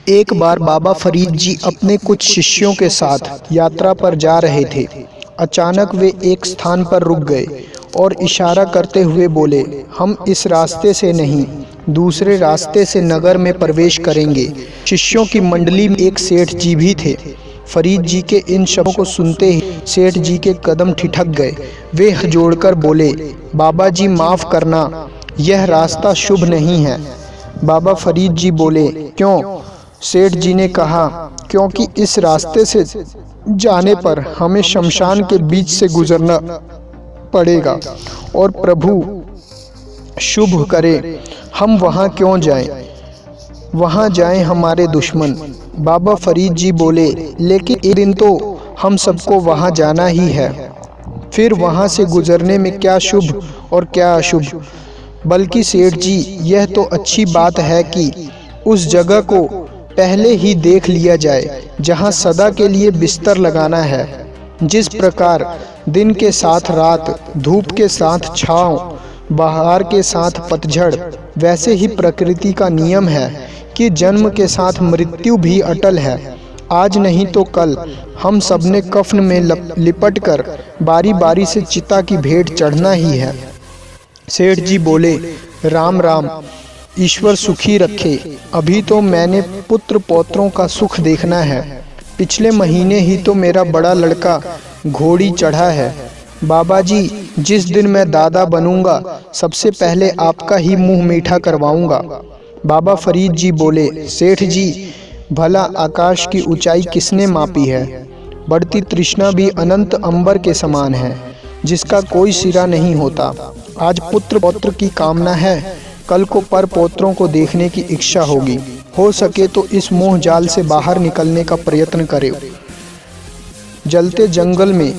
एक बार बाबा फरीद जी अपने कुछ शिष्यों के साथ यात्रा पर जा रहे थे। अचानक वे एक स्थान पर रुक गए और इशारा करते हुए बोले, हम इस रास्ते से नहीं, दूसरे रास्ते से नगर में प्रवेश करेंगे। शिष्यों की मंडली में एक सेठ जी भी थे। फरीद जी के इन शब्दों को सुनते ही सेठ जी के कदम ठिठक गए। वे हाथ जोड़कर बोले, बाबा जी माफ़ करना, यह रास्ता शुभ नहीं है। बाबा फरीद जी बोले, क्यों? सेठ जी ने कहा, क्योंकि इस रास्ते से जाने पर हमें शमशान के बीच से गुजरना पड़ेगा और प्रभु शुभ करे हम वहाँ क्यों जाएं? वहाँ जाएं हमारे दुश्मन। बाबा फरीद जी बोले, लेकिन एक दिन तो हम सबको वहाँ जाना ही है, फिर वहाँ से गुजरने में क्या शुभ और क्या अशुभ। बल्कि सेठ जी, यह तो अच्छी बात है कि उस जगह को पहले ही देख लिया जाए जहाँ सदा के लिए बिस्तर लगाना है। जिस प्रकार दिन के साथ रात, धूप के साथ छाँव, बहार के साथ पतझड़, वैसे ही प्रकृति का नियम है कि जन्म के साथ मृत्यु भी अटल है। आज नहीं तो कल हम सबने कफन में लिपट कर बारी बारी से चिता की भेंट चढ़ना ही है। सेठ जी बोले, राम राम, ईश्वर सुखी रखे। अभी तो मैंने पुत्र पौत्रों का सुख देखना है। पिछले महीने ही तो मेरा बड़ा लड़का घोड़ी चढ़ा है। बाबा जी, जिस दिन मैं दादा बनूंगा सबसे पहले आपका ही मुंह मीठा करवाऊंगा। बाबा फरीद जी बोले, सेठ जी, भला आकाश की ऊंचाई किसने मापी है? बढ़ती तृष्णा भी अनंत अंबर के समान है, जिसका कोई सिरा नहीं होता। आज पुत्र पौत्र की कामना है, कल को पर पौत्रों को देखने की इच्छा होगी। हो सके तो इस मोह जाल से बाहर निकलने का प्रयत्न करें। जलते जंगल में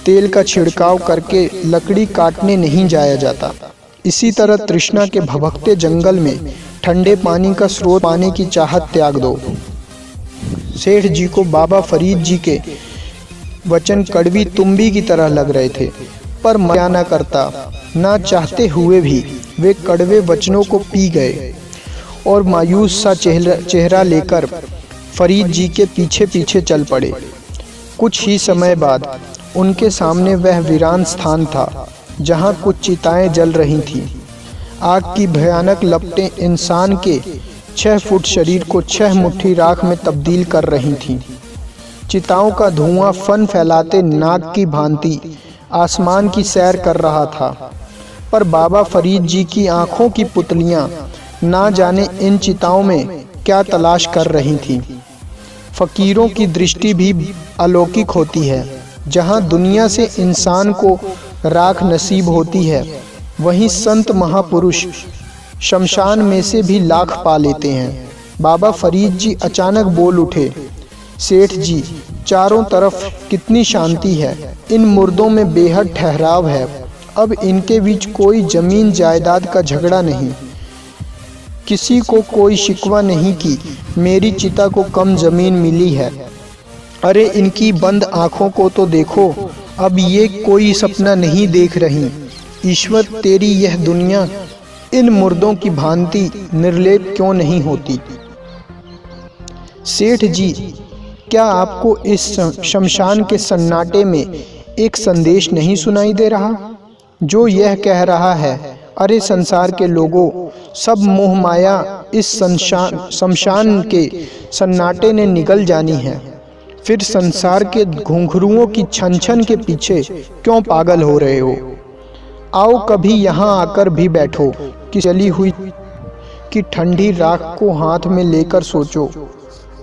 तेल का छिड़काव करके लकड़ी काटने नहीं जाया जाता। इसी तरह तृष्णा के भभकते जंगल में ठंडे पानी का स्रोत पाने की चाहत त्याग दो। सेठ जी को बाबा फरीद जी के वचन कड़वी तुम्बी की तरह लग रहे थे, पर क्या न करता। ना चाहते हुए भी वे कड़वे वचनों को पी गए और मायूस सा चेहरा लेकर फरीद जी के पीछे पीछे चल पड़े। कुछ ही समय बाद उनके सामने वह वीरान स्थान था जहाँ कुछ चिताएं जल रही थीं। आग की भयानक लपटें इंसान के 6 फुट शरीर को 6 मुट्ठी राख में तब्दील कर रही थीं। चिताओं का धुआं फन फैलाते नाग की भांति आसमान की सैर कर रहा था, पर बाबा फरीद जी की आंखों की पुतलियां ना जाने इन चिताओं में क्या तलाश कर रही थीं। फकीरों की दृष्टि भी अलौकिक होती है। जहां दुनिया से इंसान को राख नसीब होती है, वहीं संत महापुरुष शमशान में से भी लाख पा लेते हैं। बाबा फरीद जी अचानक बोल उठे, सेठ जी, चारों तरफ कितनी शांति है। इन मुर्दों में बेहद ठहराव है। अब इनके बीच कोई जमीन जायदाद का झगड़ा नहीं। किसी को कोई शिकवा नहीं कि मेरी चिता को कम जमीन मिली है। अरे इनकी बंद आँखों को तो देखो, अब ये कोई सपना नहीं देख रही। ईश्वर, तेरी यह दुनिया इन मुर्दों की भांति निर्लेप क्यों नहीं होती? सेठ जी, क्या आपको इस शमशान के सन्नाटे में एक संदेश नहीं सुनाई दे रहा, जो यह कह रहा है, अरे संसार के लोगों, सब मोह माया इस शमशान के सन्नाटे ने निगल जानी है। फिर संसार के घुंघरुओं की छन छन के पीछे क्यों पागल हो रहे हो? आओ कभी यहाँ आकर भी बैठो कि चली हुई कि ठंडी राख को हाथ में लेकर सोचो।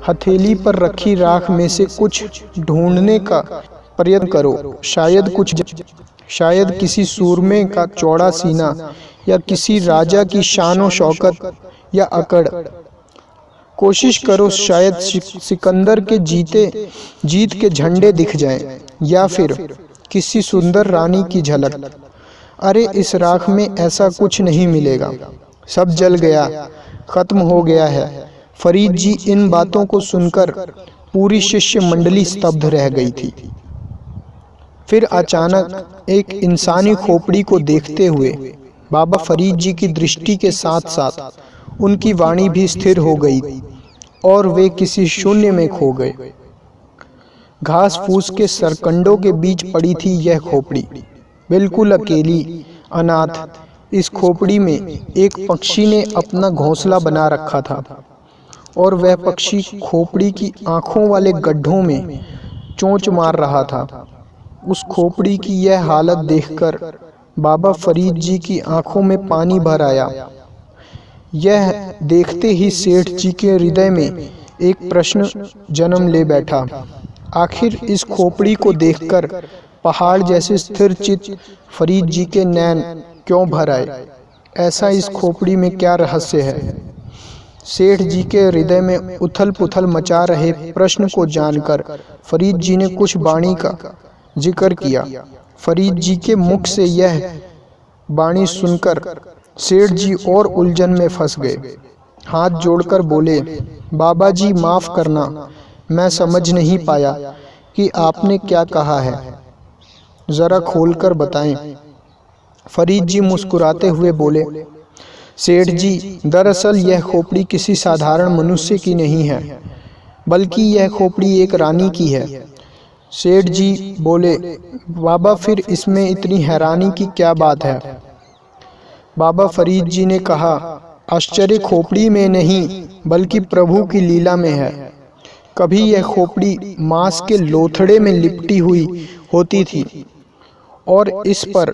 हथेली पर रखी राख में से कुछ ढूंढने का प्रयत्न करो। शायद किसी सूरमे का चौड़ा सीना, या किसी राजा की शान और शौकत या अकड़। कोशिश करो, शायद सिकंदर के जीत के झंडे दिख जाएं, या फिर किसी सुंदर रानी की झलक। अरे इस राख में ऐसा कुछ नहीं मिलेगा। सब जल गया, खत्म हो गया है। फरीद जी इन बातों को सुनकर पूरी शिष्य मंडली स्तब्ध रह गई थी। फिर अचानक एक इंसानी खोपड़ी को देखते हुए बाबा फरीद जी की दृष्टि के साथ साथ उनकी वाणी भी स्थिर हो गई और वे किसी शून्य में खो गए। घास फूस के सरकंडों के बीच पड़ी थी यह खोपड़ी, बिल्कुल अकेली, अनाथ। इस खोपड़ी में एक पक्षी ने अपना घोंसला बना रखा था और वह पक्षी खोपड़ी की आंखों वाले गड्ढों में चोंच मार रहा था। उस खोपड़ी की यह हालत देखकर बाबा फरीद जी की आंखों में पानी भर आया। यह देखते ही सेठ जी के हृदय में एक प्रश्न जन्म ले बैठा। आखिर इस खोपड़ी को देखकर पहाड़ जैसे स्थिर चित्त फरीद जी के नैन क्यों भर आए? ऐसा इस खोपड़ी में क्या रहस्य है? सेठ जी के हृदय में उथल पुथल मचा रहे प्रश्न को जानकर फरीद जी ने कुछ वाणी का जिक्र किया। फरीद जी के मुख से यह वाणी सुनकर सेठ जी और उलझन में फंस गए। हाथ जोड़कर बोले, बाबा जी माफ़ करना, मैं समझ नहीं पाया कि आपने क्या कहा है, ज़रा खोलकर बताएं। फरीद जी मुस्कुराते हुए बोले, सेठ जी, दरअसल यह खोपड़ी किसी साधारण मनुष्य की नहीं है, बल्कि यह खोपड़ी एक रानी की है। सेठ जी बोले, बाबा फिर इसमें इतनी हैरानी की क्या बात है? बाबा फरीद जी ने कहा, आश्चर्य खोपड़ी में नहीं बल्कि प्रभु की लीला में है। कभी यह खोपड़ी मांस के लोथड़े में लिपटी हुई होती थी और इस पर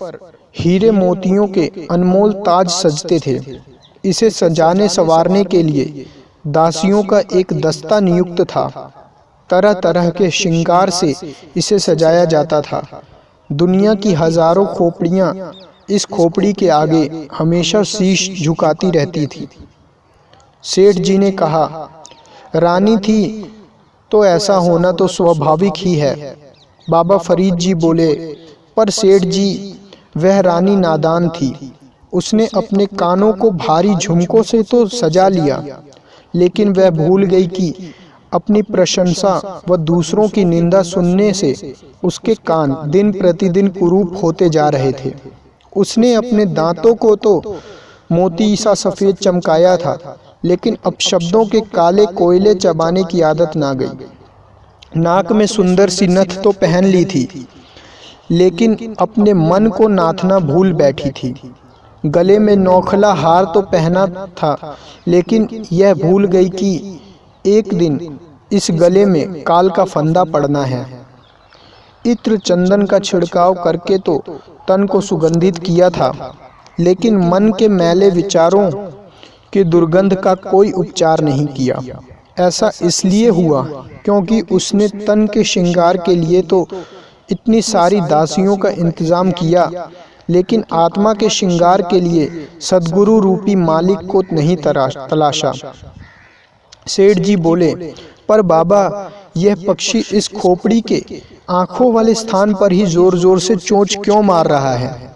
हीरे मोतियों के अनमोल ताज सजते थे। इसे सजाने संवारने के लिए दासियों का एक दस्ता नियुक्त था। तरह तरह के श्रृंगार से इसे सजाया जाता था। दुनिया की हजारों खोपड़ियां इस खोपड़ी के आगे हमेशा शीश झुकाती रहती थी। सेठ जी ने कहा, रानी थी तो ऐसा होना तो स्वाभाविक ही है। बाबा फरीद जी बोले, पर सेठ जी, वह रानी नादान थी। उसने अपने कानों को भारी झुमकों से तो सजा लिया, लेकिन वह भूल गई कि अपनी प्रशंसा व दूसरों की निंदा सुनने से उसके कान दिन प्रतिदिन कुरूप होते जा रहे थे। उसने अपने दांतों को तो मोती सा सफ़ेद चमकाया था, लेकिन अपशब्दों के काले कोयले चबाने की आदत ना गई। नाक में सुंदर सी नथ तो पहन ली थी, लेकिन अपने मन को नाथना भूल बैठी थी। गले में नौखला हार तो पहना था, लेकिन यह भूल गई कि एक दिन इस गले में काल का फंदा पड़ना है। इत्र चंदन का छिड़काव करके तो तन को सुगंधित किया था, लेकिन मन के मैले विचारों की दुर्गंध का कोई उपचार नहीं किया। ऐसा इसलिए हुआ क्योंकि उसने तन के श्रृंगार के लिए तो इतनी सारी दासियों का इंतजाम किया, लेकिन आत्मा के श्रृंगार के लिए सद्गुरु रूपी मालिक को नहीं तलाशा। सेठ जी बोले, पर बाबा, यह पक्षी इस खोपड़ी के आंखों वाले स्थान पर ही जोर जोर से चोंच क्यों मार रहा है,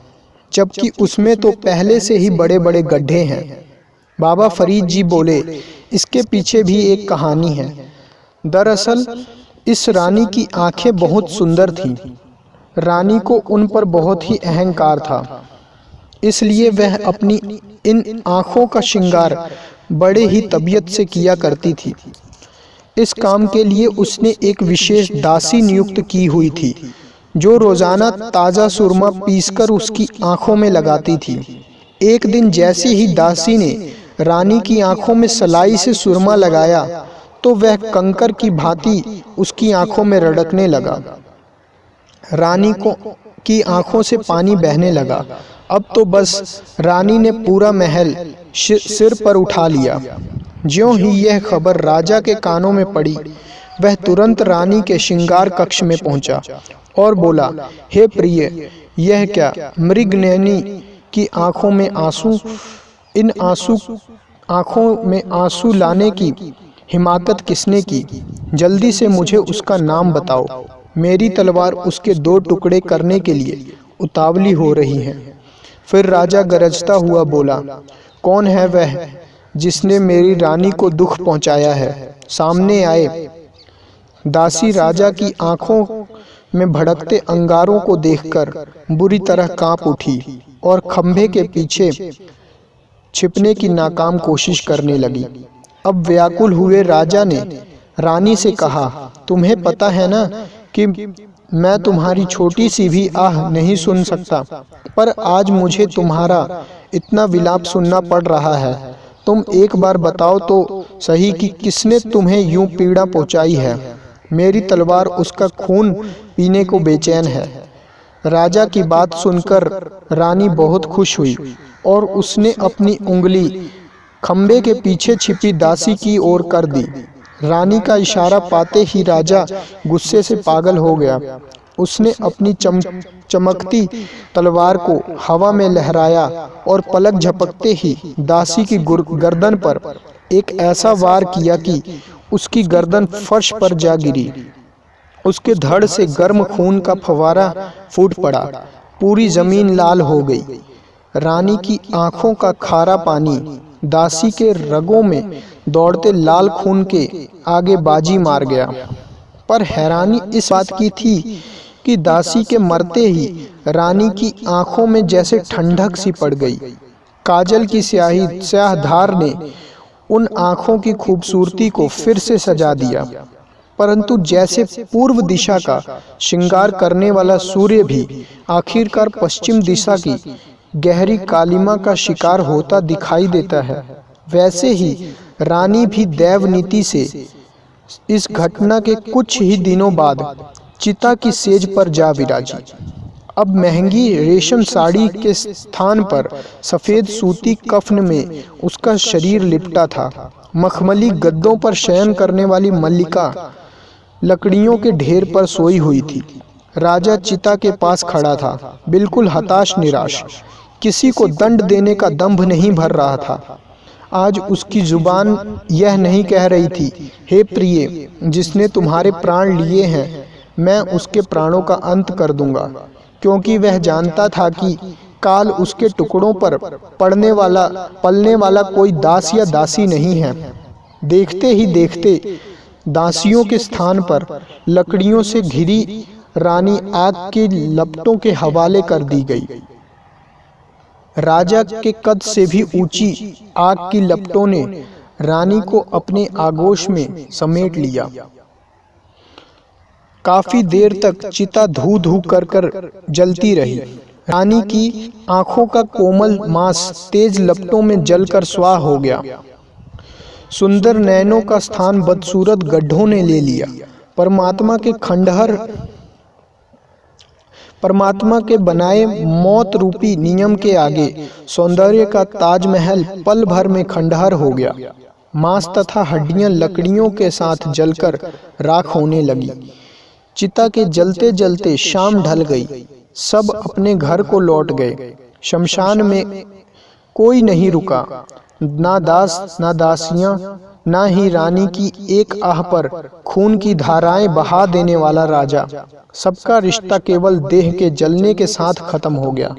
जबकि उसमें तो पहले से ही बड़े बड़े गड्ढे हैं? बाबा फरीद जी बोले, इसके पीछे भी एक कहानी है। दरअसल इस रानी की आंखें बहुत सुंदर थीं। रानी को उन पर बहुत ही अहंकार था, इसलिए वह अपनी इन आंखों का श्रृंगार बड़े ही तबीयत से किया करती थी। इस काम के लिए उसने एक विशेष दासी नियुक्त की हुई थी, जो रोजाना ताज़ा सुरमा पीसकर उसकी आंखों में लगाती थी। एक दिन जैसे ही दासी ने रानी की आंखों में सलाई से सुरमा लगाया, तो वह कंकर की भांति उसकी आंखों में रड़कने लगा। रानी की आंखों से पानी बहने लगा। अब तो बस रानी ने पूरा महल सिर पर उठा लिया। ज्यों ही यह खबर राजा के कानों में पड़ी, वह तुरंत रानी के श्रृंगार कक्ष में पहुंचा और बोला, हे प्रिय, यह क्या मृगनयनी की आंखों में आंसू? इन आंखों में आंसू लाने की हिमाकत किसने की? जल्दी से मुझे उसका नाम बताओ। मेरी तलवार उसके 2 टुकड़े करने के लिए उतावली हो रही है। फिर राजा गरजता हुआ बोला, कौन है वह जिसने मेरी रानी को दुख पहुंचाया है? सामने आए। दासी राजा की आंखों में भड़कते अंगारों को देखकर बुरी तरह कांप उठी और खंभे के पीछे छिपने की नाकाम कोशिश करने लगी। अब व्याकुल हुए राजा ने रानी से कहा, तुम्हें पता है ना कि मैं तुम्हारी छोटी सी भी आह नहीं सुन सकता, पर आज मुझे तुम्हारा इतना विलाप सुनना पड़ रहा है। तुम एक बार बताओ तो सही कि किसने तुम्हें यूं पीड़ा पहुंचाई है। मेरी तलवार उसका खून पीने को बेचैन है। राजा की बात सुनकर रानी बहुत खुश हुई और उसने अपनी उंगली खंबे के पीछे छिपी दासी की ओर कर दी। रानी का इशारा पाते ही राजा गुस्से से पागल हो गया। उसने अपनी चमकती तलवार को हवा में लहराया और पलक झपकते ही दासी की गर्दन पर एक ऐसा वार किया कि उसकी गर्दन फर्श पर जा गिरी। उसके धड़ से गर्म खून का फव्वारा फूट पड़ा। पूरी जमीन लाल हो गई। रानी की आंखों का खारा पानी दासी के रगों में दौड़ते लाल खून के आगे बाजी मार गया। पर हैरानी इस बात की थी कि दासी के मरते ही रानी की आंखों में जैसे ठंडक सी पड़ गई। काजल की स्याह धार ने उन आंखों की खूबसूरती को फिर से सजा दिया, परंतु जैसे पूर्व दिशा का श्रृंगार करने वाला सूर्य भी आखिरकार पश्चिम दिशा की गहरी कालिमा का शिकार होता दिखाई देता है, वैसे ही रानी भी दैव नीति से इस घटना के कुछ ही दिनों बाद चिता की सेज पर जा विराजी। अब महंगी रेशम साड़ी के स्थान पर सफ़ेद सूती कफन में उसका शरीर लिपटा था। मखमली गद्दों पर शयन करने वाली मल्लिका लकड़ियों के ढेर पर सोई हुई थी। राजा चिता के पास खड़ा था, बिल्कुल हताश निराश। किसी को दंड देने का दंभ नहीं भर रहा था। आज उसकी जुबान यह नहीं कह रही थी, हे प्रिय, जिसने तुम्हारे प्राण लिए हैं मैं उसके प्राणों का अंत कर दूंगा, क्योंकि वह जानता था कि काल उसके टुकड़ों पर पलने वाला कोई दास या दासी नहीं है। देखते ही देखते दासियों के स्थान पर लकड़ियों से घिरी रानी आग के लपटों के हवाले कर दी गई। राजा के कद से भी ऊंची आग की लपटों ने रानी को अपने आगोश में समेट लिया। काफी देर तक चिता धू धू कर जलती रही। रानी की आंखों का कोमल मांस तेज लपटों में जलकर स्वाह हो गया। सुंदर नैनों का स्थान बदसूरत गड्ढों ने ले लिया। परमात्मा के बनाए मौत रूपी नियम के आगे सौंदर्य का ताजमहल पल भर में खंडहर हो गया। मांस तथा हड्डियां लकड़ियों के साथ जलकर राख होने लगी। चिता के जलते जलते शाम ढल गई। सब अपने घर को लौट गए। शमशान में कोई नहीं रुका, ना दास ना दासियां, ना ही रानी की एक आह पर खून की धाराएं बहा देने वाला राजा। सबका रिश्ता केवल देह के जलने के साथ खत्म हो गया।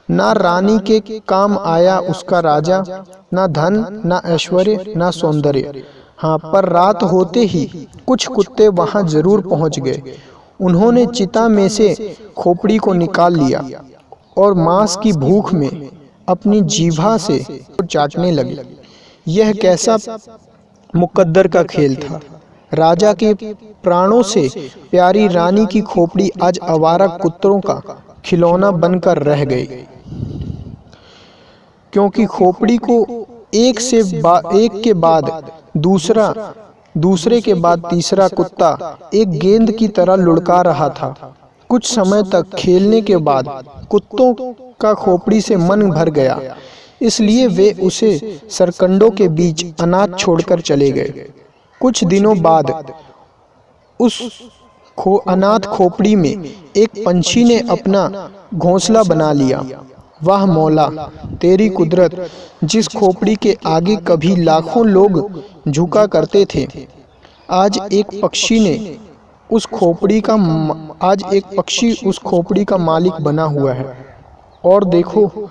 ना रानी के काम आया उसका राजा, ना धन, ना ऐश्वर्य, ना सौंदर्य। हाँ, पर रात होते ही कुछ कुत्ते वहां जरूर पहुंच गए। उन्होंने चिता में से खोपड़ी को निकाल लिया और मांस की भूख में अपनी जीभा से चाटने लगे। यह कैसा मुकद्दर का खेल था। राजा के प्राणों से प्यारी रानी की खोपड़ी आज आवारा कुत्तों का खिलौना बनकर रह गई, क्योंकि खोपड़ी को एक के बाद दूसरे के बाद तीसरा कुत्ता एक गेंद की तरह लुढ़का रहा था। कुछ समय तक खेलने के बाद कुत्तों का खोपड़ी से मन भर गया, इसलिए वे उसे सरकंडों के बीच अनाथ छोड़कर चले गए। कुछ दिनों बाद उस अनाथ खोपड़ी में एक पंछी ने अपना घोंसला बना लिया। वाह मौला, तेरी कुदरत, जिस खोपड़ी के आगे कभी लाखों लोग झुका करते थे, आज एक पक्षी उस खोपड़ी का मालिक बना हुआ है। और देखो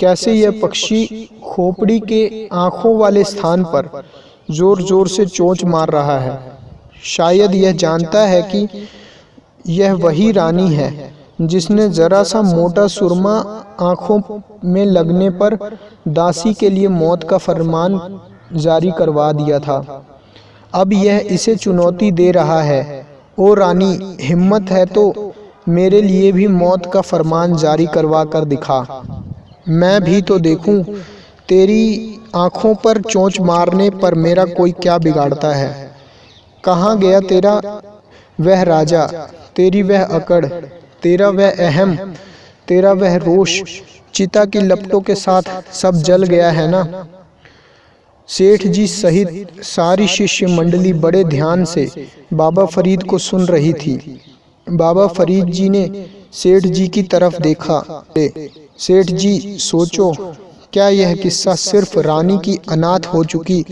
कैसे यह पक्षी खोपड़ी के आंखों वाले स्थान पर जोर जोर से चोंच मार रहा है। शायद यह जानता है कि यह वही रानी है जिसने जरा सा मोटा सुरमा आंखों में लगने पर दासी के लिए मौत का फरमान जारी करवा दिया था। अब यह इसे चुनौती दे रहा है, ओ रानी, हिम्मत है तो मेरे लिए भी मौत का फरमान जारी करवा कर दिखा। मैं भी तो देखूं, तेरी आंखों पर चोंच मारने पर मेरा कोई क्या बिगाड़ता है। कहाँ गया तेरा वह राजा, तेरी वह अकड़, तेरा वह अहम, तेरा वह रोष? चिता की लपटों के साथ सब जल गया है ना। सेठ जी सहित सारी शिष्य मंडली बड़े ध्यान से बाबा फरीद को सुन रही थी। बाबा फरीद जी ने सेठ जी की तरफ देखा। सेठ जी, सोचो, क्या यह किस्सा सिर्फ रानी की अनाथ हो चुकी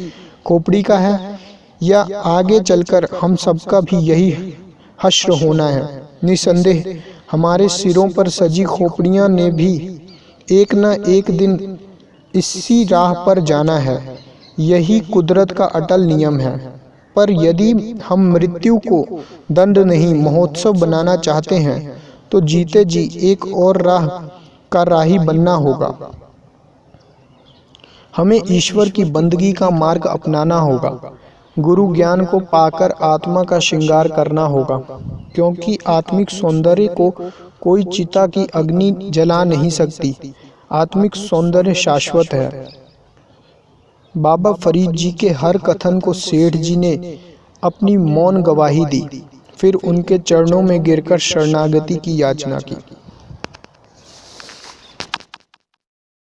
खोपड़ी का है, या आगे चलकर हम सबका भी यही हश्र होना है। निसंदेह हमारे सिरों पर सजी खोपड़ियां ने भी एक न एक दिन इसी राह पर जाना है। यही कुदरत का अटल नियम है। पर यदि हम मृत्यु को दंड नहीं महोत्सव बनाना चाहते हैं तो जीते जी एक और राह का राही बनना होगा। हमें ईश्वर की बंदगी का मार्ग अपनाना होगा। गुरु ज्ञान को पाकर आत्मा का श्रृंगार करना होगा, क्योंकि आत्मिक सौंदर्य को कोई चिता की अग्नि जला नहीं सकती। आत्मिक सौंदर्य शाश्वत है। बाबा फरीद जी के हर कथन को सेठ जी ने अपनी मौन गवाही दी, फिर उनके चरणों में गिरकर शरणागति की याचना की।